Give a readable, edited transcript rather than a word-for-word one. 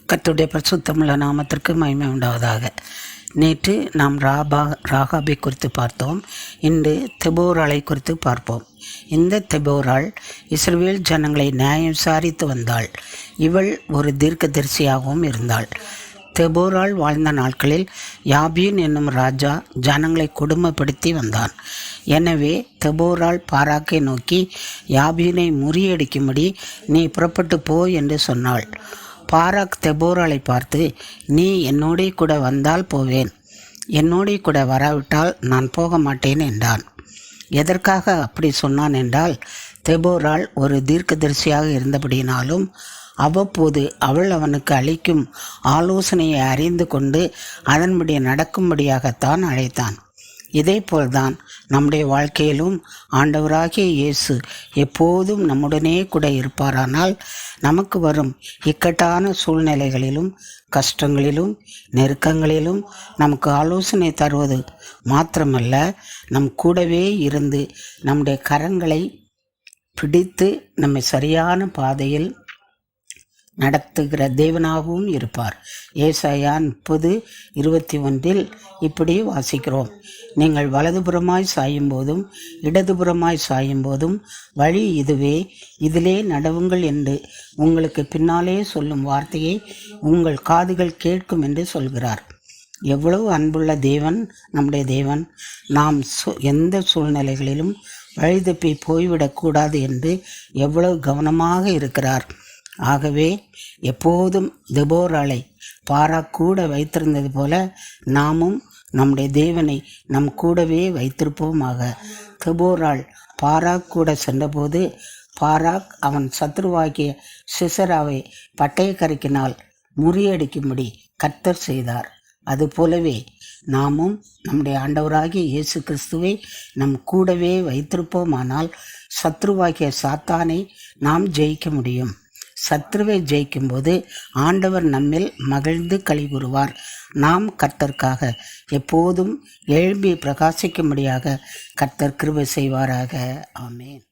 கர்த்தருடைய பரிசுத்தமுள்ள நாமத்திற்கு மகிமை உண்டாவதாக. நேற்று நாம் ராகாபை குறித்து பார்த்தோம். இன்று தெபோராளை குறித்து பார்ப்போம். இந்த தெபோராள் இஸ்ரவேல் ஜனங்களை நியாயம் விசாரித்து வந்தாள். இவள் ஒரு தீர்க்கதரிசியாகவும் இருந்தாள். தெபோராள் வாழ்ந்த நாட்களில் யாபீன் என்னும் ராஜா ஜனங்களை கொடுமைப்படுத்தி வந்தான். எனவே தெபோராள் பாராக்கை நோக்கி, யாபீனை முறியடிக்கும்படி நீ புறப்பட்டு போ என்று சொன்னாள். பாராக் தெபோராளை பார்த்து, நீ என்னோடே கூட வந்தால் போவேன், என்னோடே கூட வராவிட்டால் நான் போக மாட்டேன் என்றான். எதற்காக அப்படி சொன்னான் என்றால், தெபோராள் ஒரு தீர்க்கதரிசியாக இருந்தபடியினாலும் அவ்வப்போது அவள் அவனுக்கு அளிக்கும் ஆலோசனையை அறிந்து கொண்டு அதன்படி நடக்கும்படியாகத்தான் அழைத்தான். இதேபோல்தான் நம்முடைய வாழ்க்கையிலும் ஆண்டவராகிய இயேசு எப்போதும் நம்முடனே கூட இருப்பாரானால் நமக்கு வரும் இக்கட்டான சூழ்நிலைகளிலும் கஷ்டங்களிலும் நெருக்கங்களிலும் நமக்கு ஆலோசனை தருவது மாத்திரமல்ல, நம் கூடவே இருந்து நம்முடைய கரங்களை பிடித்து நம்மை சரியான பாதையில் நடத்துகிற தேவனாகவும் இருப்பார். ஏசாயா 30:21 இப்படி வாசிக்கிறோம். நீங்கள் வலதுபுறமாய் சாயும் போதும் இடதுபுறமாய் சாயும் போதும் வழி இதுவே, இதிலே நடவுங்கள் என்று உங்களுக்கு பின்னாலே சொல்லும் வார்த்தையை உங்கள் காதுகள் கேட்கும் என்று சொல்கிறார். எவ்வளவு அன்புள்ள தேவன் நம்முடைய தேவன்! நாம் எந்த சூழ்நிலைகளிலும் வழிதப்பி போய்விடக்கூடாது என்று எவ்வளவு கவனமாக இருக்கிறார். ஆகவே எப்போதும் தெபோராளை பாராக் கூட வைத்திருந்தது போல நாமும் நம்முடைய தேவனை நம் கூடவே வைத்திருப்போமாக. தெபோராள் பாராக் கூட சென்றபோது பாராக் அவன் சத்ருவாகிய சிசராவை பட்டயக்கருக்கினால் முறியடிக்கும்படி கர்த்தர் செய்தார். அதுபோலவே நாமும் நம்முடைய ஆண்டவராகிய இயேசு கிறிஸ்துவை நம் கூடவே வைத்திருப்போமானால் சத்ருவாகிய சாத்தானை நாம் ஜெயிக்க முடியும். சத்ருவை ஜெயிக்கும்போது ஆண்டவர் நம்மில் மகிழ்ந்து களி கூறுவார். நாம் கர்த்தருக்காக எப்போதும் எழும்பி பிரகாசிக்கும்படியாக கர்த்தர் கிருபை செய்வாராக. ஆமென்.